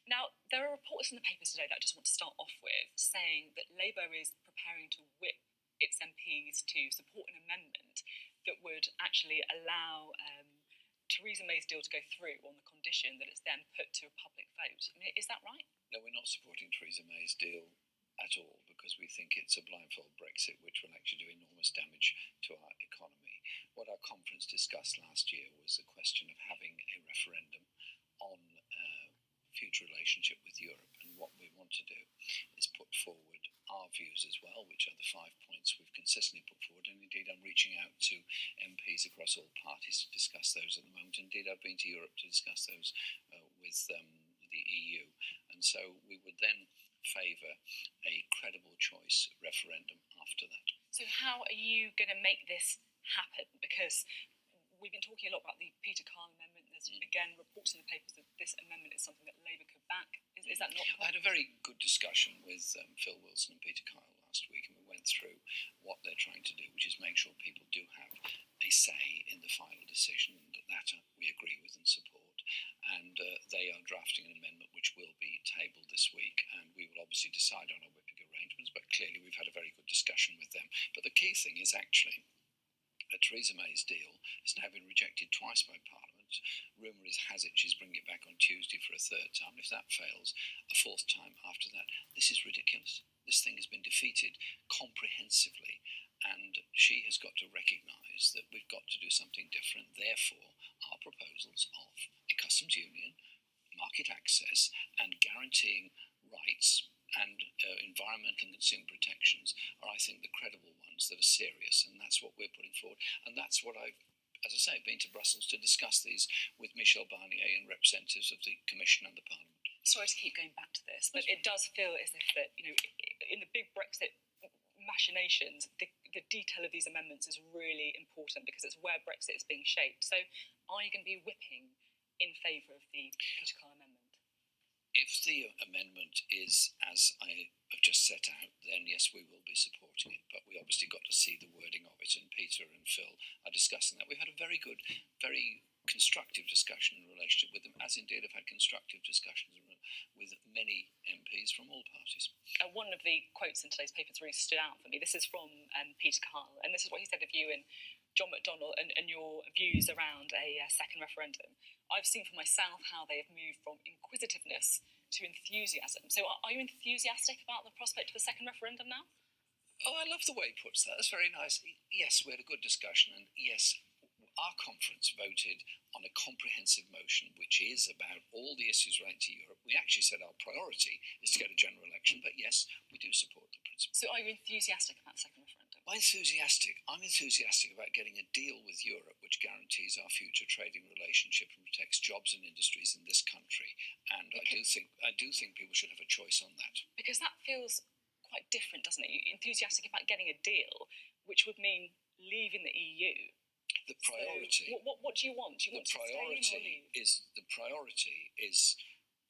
Now, there are reports in the papers today that I just want to start off with saying that Labour is preparing to whip its MPs to support an amendment that would actually allow Theresa May's deal to go through on the condition that it's then put to a public vote. I mean, is that right? No, we're not supporting Theresa May's deal at all because we think it's a blindfold Brexit which will actually do enormous damage to our economy. What our conference discussed last year was the question of having a referendum on future relationship with Europe, and what we want to do is put forward our views as well, which are the 5 points we've consistently put forward, and indeed I'm reaching out to MPs across all parties to discuss those at the moment. Indeed, I've been to Europe to discuss those with the EU, and so we would then favour a credible choice referendum after that. So how are you going to make this happen? Because we've been talking a lot about the Peter Kyle amendment. There's, again, reports in the papers that this amendment is something that Labour could back. Is that not correct? I had a very good discussion with Phil Wilson and Peter Kyle last week, and we went through what they're trying to do, which is make sure people do have a say in the final decision, and that we agree with and support. And they are drafting an amendment which will be tabled this week, and we will obviously decide on our whipping arrangements, but clearly we've had a very good discussion with them. But the key thing is actually that Theresa May's deal has now been rejected twice by Parliament. Rumour has it she's bringing it back on Tuesday for a third time. If that fails, a fourth time after that. This is ridiculous. This thing has been defeated comprehensively, and she has got to recognise that we've got to do something different. Therefore, our proposals of a customs union, market access, and guaranteeing rights and environmental and consumer protections are, I think, the credible ones that are serious, and that's what we're putting forward. And that's what I've, as I say, been to Brussels to discuss these with Michel Barnier and representatives of the Commission and the Parliament. Sorry to keep going back to this, but it does feel as if that, in the big Brexit machinations, the detail of these amendments is really important because it's where Brexit is being shaped. So are you going to be whipping in favour of the Peter Kyle amendment? If the amendment is as I have just set out, then yes, we will be supporting it. But we obviously got to see the wording of it, and Peter and Phil are discussing that. We've had a very good, very constructive discussion in relationship with them, as indeed I've had constructive discussions with many MPs from all parties. One of the quotes in today's paper really stood out for me. This is from Peter Kyle, and this is what he said of you and John McDonnell and your views around a second referendum. I've seen for myself how they have moved from inquisitiveness to enthusiasm. So are you enthusiastic about the prospect of a second referendum now? Oh, I love the way he puts that. That's very nice. Yes, we had a good discussion, and yes, our conference voted on a comprehensive motion which is about all the issues relating to Europe. We actually said our priority is to get a general election, but yes, we do support the principle. So are you enthusiastic about the second referendum? I'm enthusiastic about getting a deal with Europe which guarantees our future trading relationship and protects jobs and industries in this country. And I do think people should have a choice on that. Because that feels quite different, doesn't it? You're enthusiastic about getting a deal, which would mean leaving the EU. The priority. So what do you want? Do you want to stay or leave? The priority is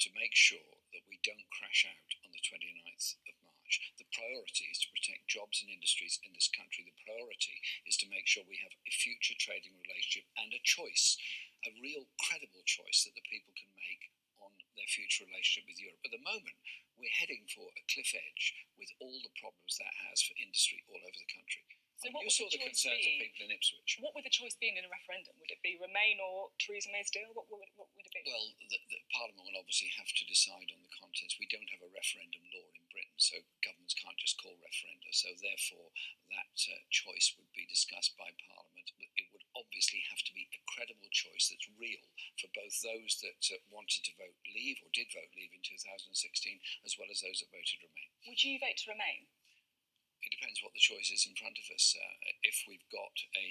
to make sure that we don't crash out on the 29th of March. The priority is to protect jobs and industries in this country. The priority is to make sure we have a future trading relationship and a choice, a real credible choice that the people can make on their future relationship with Europe. At the moment, we're heading for a cliff edge with all the problems that has for industry all over the country. So you saw the concerns of people in Ipswich. What would the choice be in a referendum? Would it be Remain or Theresa May's deal? What would it be? Well, the Parliament will obviously have to decide on the contents. We don't have a referendum law in Britain, so governments can't just call referenda. So therefore, that choice would be discussed by Parliament. But it would obviously have to be a credible choice that's real for both those that wanted to vote Leave or did vote Leave in 2016, as well as those that voted Remain. Would you vote to Remain? It depends what the choice is in front of us. If we've got a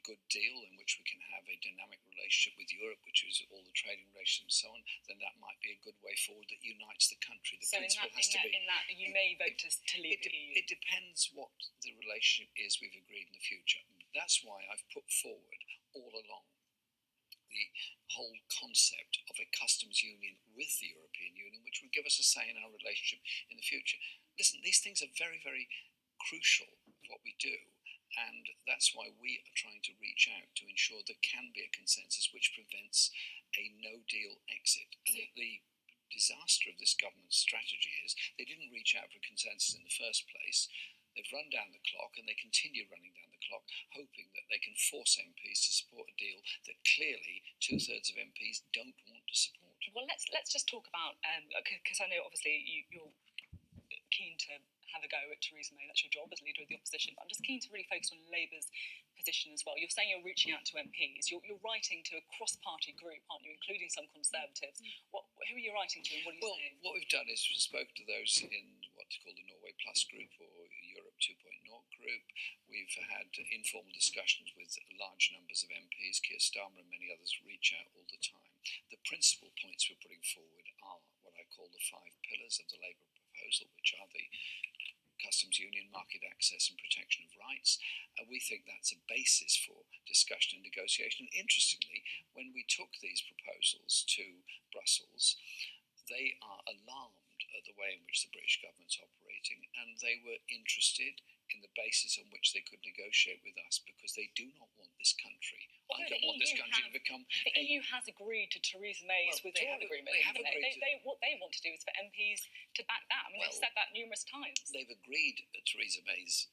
good deal in which we can have a dynamic relationship with Europe, which is all the trading relations and so on, then that might be a good way forward that unites the country. The principle has to be. In that, you may vote to leave the EU. It depends what the relationship is we've agreed in the future. That's why I've put forward all along the whole concept of a customs union with the European Union, which would give us a say in our relationship in the future. Listen, these things are very, very crucial for what we do, and that's why we are trying to reach out to ensure there can be a consensus which prevents a no-deal exit. And the disaster of this government's strategy is they didn't reach out for a consensus in the first place. They've run down the clock and they continue running down the clock, hoping that they can force MPs to support a deal that clearly 2/3 of MPs don't want to support. Well, let's just talk about, because I know obviously you're keen to have a go at Theresa May. That's your job as leader of the opposition. But I'm just keen to really focus on Labour's position as well. You're saying you're reaching out to MPs. You're writing to a cross-party group, aren't you, including some Conservatives? Who are you writing to and what are you saying? What we've done is we've spoken to those in what's called the Norway Plus group or Europe 2.0 group. We've had informal discussions with large numbers of MPs. Keir Starmer and many others reach out all the time. The principal points we're putting forward are what I call the 5 pillars of the Labour proposal, which are the customs union, market access and protection of rights. We think that's a basis for discussion and negotiation. And interestingly, when we took these proposals to Brussels, they are alarmed at the way in which the British government's operating, and they were interested in the basis on which they could negotiate with us because they do not want this country. I don't want this country to become... The EU has agreed to Theresa May's withdrawal agreement. They have agreed what they want to do is for MPs to back that. I mean, they've said that numerous times. They've agreed Theresa May's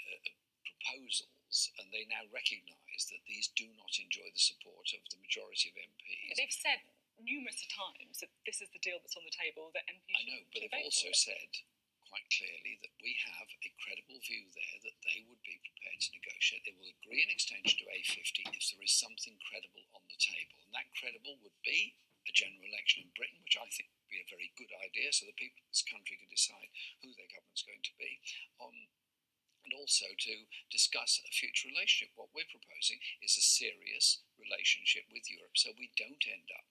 proposals, and they now recognise that these do not enjoy the support of the majority of MPs. They've said numerous times that this is the deal that's on the table, that MPs I know, but they've also said quite clearly that we have a credible view there that they would be prepared to negotiate. They will agree an extension to A50 if there is something credible on the table. And that credible would be a general election in Britain, which I think would be a very good idea, so the people of this country can decide who their government's going to be. And also to discuss a future relationship. What we're proposing is a serious relationship with Europe, so we don't end up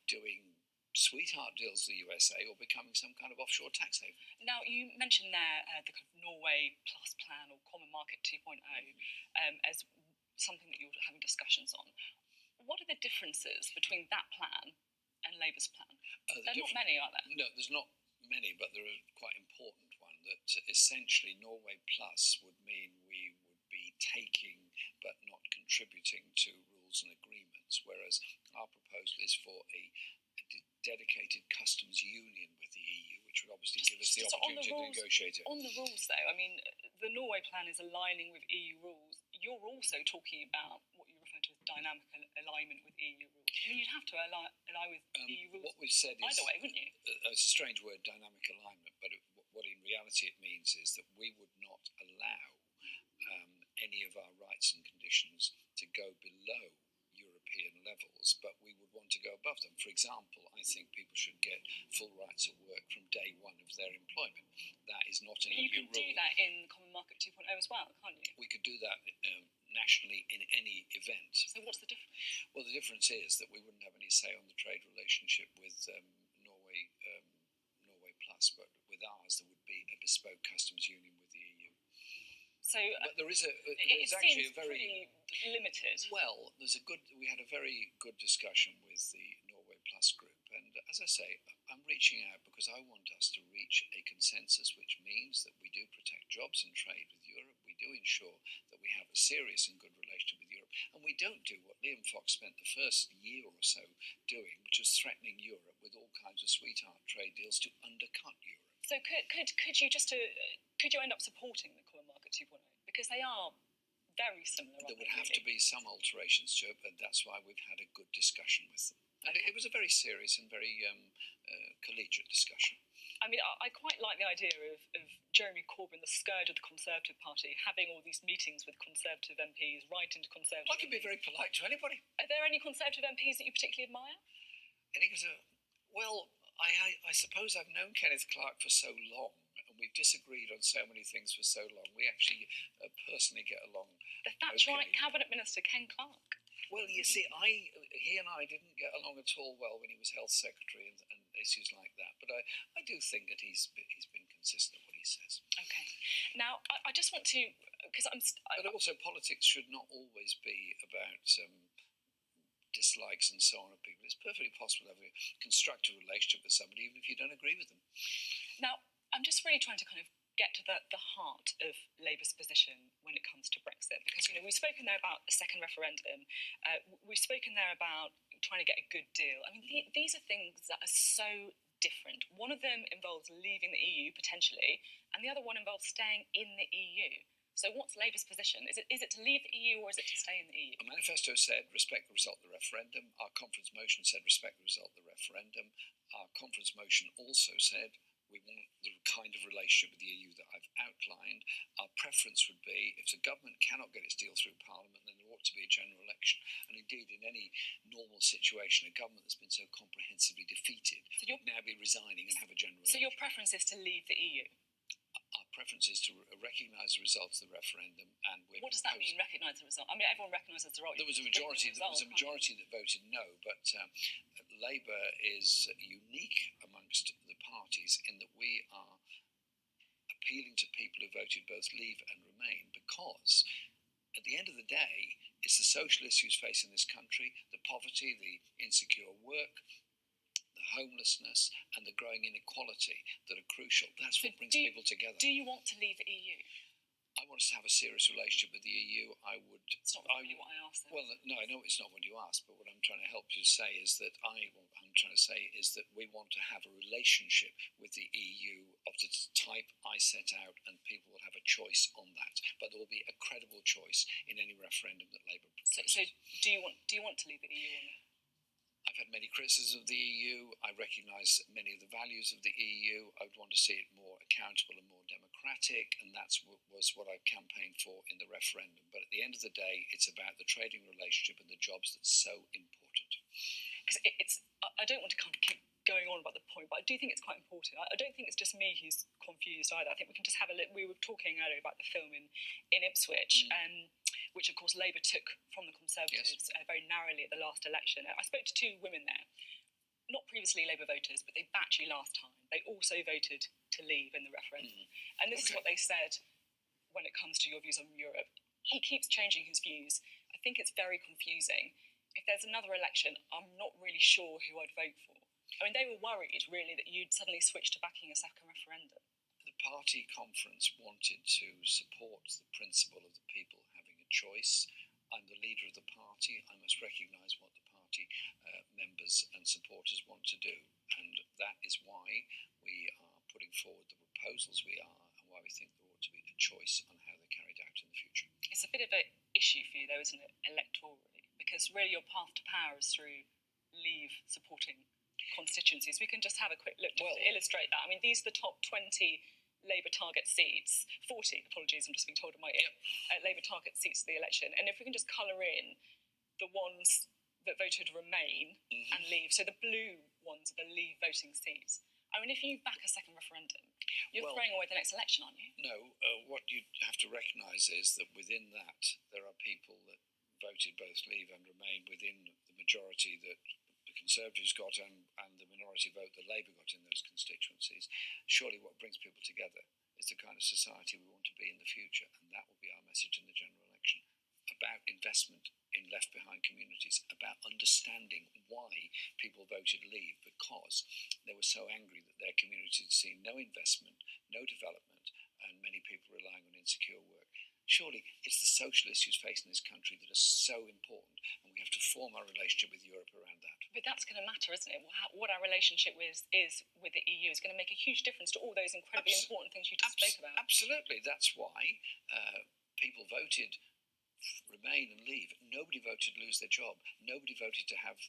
doing sweetheart deals with the USA or becoming some kind of offshore tax haven. Now, you mentioned there the kind of Norway Plus plan or Common Market 2.0 as something that you're having discussions on. What are the differences between that plan and Labour's plan? There are not many, are there? No, there's not many, but there are quite important one that essentially Norway Plus would mean we would be taking but not contributing to rules and agreements, whereas our proposal is for a dedicated customs union with the EU, which would obviously give us the opportunity to negotiate it. On the rules, though, I mean, the Norway plan is aligning with EU rules. You're also talking about what you refer to as dynamic alignment with EU rules. I mean, you'd have to ally with EU rules. What we've said is... Either way, wouldn't you? It's a strange word, dynamic alignment, but what in reality it means is that we would not allow any of our rights and conditions to go below European levels, but we would want to go above them. For example, I think people should get full rights at work from day one of their employment. That is not an EU rule. You can do that in Common Market 2.0 as well, can't you? We could do that nationally in any event. So what's the difference? Well, the difference is that we wouldn't have any say on the trade relationship with Norway Plus, but with ours there would be a bespoke customs union with the EU. So, but there is it actually seems a very limited. Well, we had a very good discussion with the Norway Plus group, and as I say, I'm reaching out because I want us to reach a consensus, which means that we do protect jobs and trade with Europe. We do ensure that we have a serious and good relationship with Europe, and we don't do what Liam Fox spent the first year or so doing, which was threatening Europe with all kinds of sweetheart trade deals to undercut Europe. So could you end up supporting the Common Market 2.0? Because they are very similar. There would have to be some alterations to it, but that's why we've had a good discussion with them. And it was a very serious and very collegiate discussion. I mean, I quite like the idea of Jeremy Corbyn, the scourge of the Conservative Party, having all these meetings with Conservative MPs, writing to Conservative I can be very polite to anybody. Are there any Conservative MPs that you particularly admire? Well, I suppose I've known Kenneth Clarke for so long, and we've disagreed on so many things for so long. We actually personally get along. The Thatcherite Cabinet Minister, Ken Clarke. Well, you see, he and I didn't get along at all well when he was Health Secretary and issues like that. But I do think that he's been consistent with what he says. Okay. Now, I just want to, because But also, politics should not always be about dislikes and so on of people. It's perfectly possible to have a constructive relationship with somebody, even if you don't agree with them. Now, I'm just really trying to kind of get to the heart of Labour's position when it comes to Brexit, because we've spoken there about a second referendum. We've spoken there about trying to get a good deal. I mean, these are things that are so different. One of them involves leaving the EU, potentially, and the other one involves staying in the EU. So what's Labour's position? Is it to leave the EU or is it to stay in the EU? Our manifesto said respect the result of the referendum. Our conference motion said respect the result of the referendum. Our conference motion also said we want the kind of relationship with the EU that I've outlined. Our preference would be, if the government cannot get its deal through Parliament, then there ought to be a general election. And indeed, in any normal situation, a government that's been so comprehensively defeated would now be resigning and have a general election. So your preference is to leave the EU? Our preference is to recognise the results of the referendum, and what does that mean? Recognise the result? I mean, everyone recognises the result. There was a majority. That voted no, but Labour is unique amongst the parties in that we are appealing to people who voted both Leave and Remain, because at the end of the day, it's the social issues facing this country, the poverty, the insecure work, the homelessness and the growing inequality that are crucial. That's what brings people together. Do you want to leave the EU? I want us to have a serious relationship with the EU. It's not really what I asked. Well, no, I know it's not what you asked, but what I'm trying to help you say is that we want to have a relationship with the EU of the type I set out, and people will have a choice on that. But there will be a credible choice in any referendum that Labour proposes. So do you want to leave the EU or not? I've had many criticisms of the EU. I recognise many of the values of the EU. I would want to see it more accountable and more democratic, and that's was what I campaigned for in the referendum. But at the end of the day, it's about the trading relationship and the jobs that's so important. Because I don't want to kind of keep going on about the point, but I do think it's quite important. I don't think it's just me who's confused either. I think we can just have a look. We were talking earlier about the film in Ipswich, which of course Labour took from the Conservatives very narrowly at the last election. I spoke to two women there, not previously Labour voters, but they batchy last time. They also voted to leave in the referendum. And this is what they said when it comes to your views on Europe. He keeps changing his views. I think it's very confusing. If there's another election, I'm not really sure who I'd vote for. I mean, they were worried, really, that you'd suddenly switch to backing a second referendum. The party conference wanted to support the principle of the people having a choice. I'm the leader of the party. I must recognise what the party members and supporters want to do. And that is why we are putting forward the proposals we are, and why we think there ought to be a choice on how they're carried out in the future. It's a bit of an issue for you, though, isn't it, electorally? Because really your path to power is through Leave supporting constituencies. We can just have a quick look to illustrate that. I mean, these are the top 20 Labour target seats. 40, apologies, I'm just being told in my ear. Labour target seats of the election. And if we can just colour in the ones that voted Remain and Leave, so the blue ones are the Leave voting seats. I mean, if you back a second referendum, you're throwing away the next election, aren't you? No, what you have to recognise is that within that, there are people that voted both Leave and Remain within the majority that the Conservatives got and the minority vote that Labour got in those constituencies. Surely what brings people together is the kind of society we want to be in the future, and that will be our message in the general election, about investment in left-behind communities, about understanding why people voted Leave, because they were so angry that their communities had seen no investment, no development, and many people relying on insecure work. Surely it's the social issues facing this country that are so important, and we have to form our relationship with Europe around that. But that's going to matter, isn't it? What our relationship is with the EU is going to make a huge difference to all those incredibly important things you just spoke about. Absolutely. That's why people voted Remain and Leave. Nobody voted to lose their job. Nobody voted to have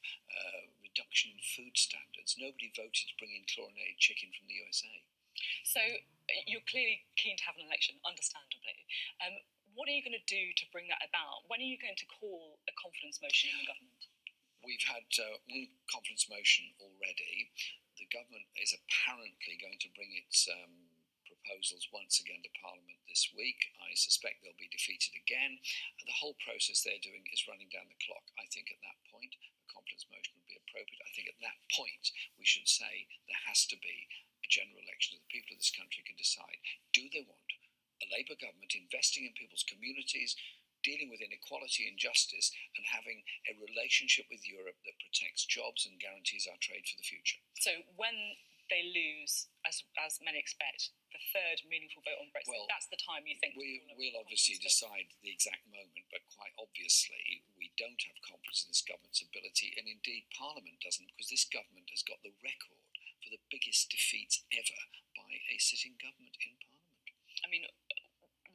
reduction in food standards. Nobody voted to bring in chlorinated chicken from the USA. So you're clearly keen to have an election, understandably. What are you going to do to bring that about? When are you going to call a confidence motion in the government? We've had one confidence motion already. The government is apparently going to bring its proposals once again to Parliament this week. I suspect they'll be defeated again. And the whole process they're doing is running down the clock. I think at that point, a confidence motion would be appropriate. I think at that point, we should say there has to be a general election so the people of this country can decide, do they want a Labour government investing in people's communities, dealing with inequality and justice, and having a relationship with Europe that protects jobs and guarantees our trade for the future. So when they lose, as many expect, the third meaningful vote on Brexit, that's the time you think? We'll obviously decide the exact moment, but quite obviously we don't have confidence in this government's ability, and indeed Parliament doesn't, because this government has got the record for for the biggest defeats ever by a sitting government in Parliament. I mean,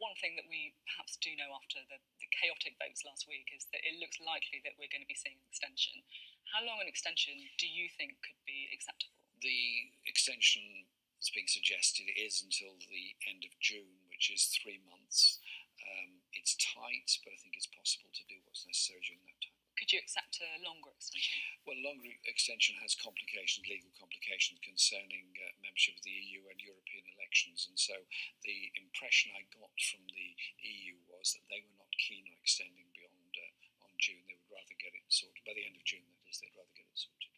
one thing that we perhaps do know after the chaotic votes last week is that it looks likely that we're going to be seeing an extension. How long an extension do you think could be acceptable? The extension that's being suggested is until the end of June, which is 3 months. It's tight, but I think it's possible to do what's necessary during that time. Could you accept a longer extension? Well, longer extension has complications, legal complications concerning membership of the EU and European elections, and so the impression I got from the EU was that they were not keen on extending beyond on June. They would rather get it sorted by the end of June. That is, they'd rather get it sorted.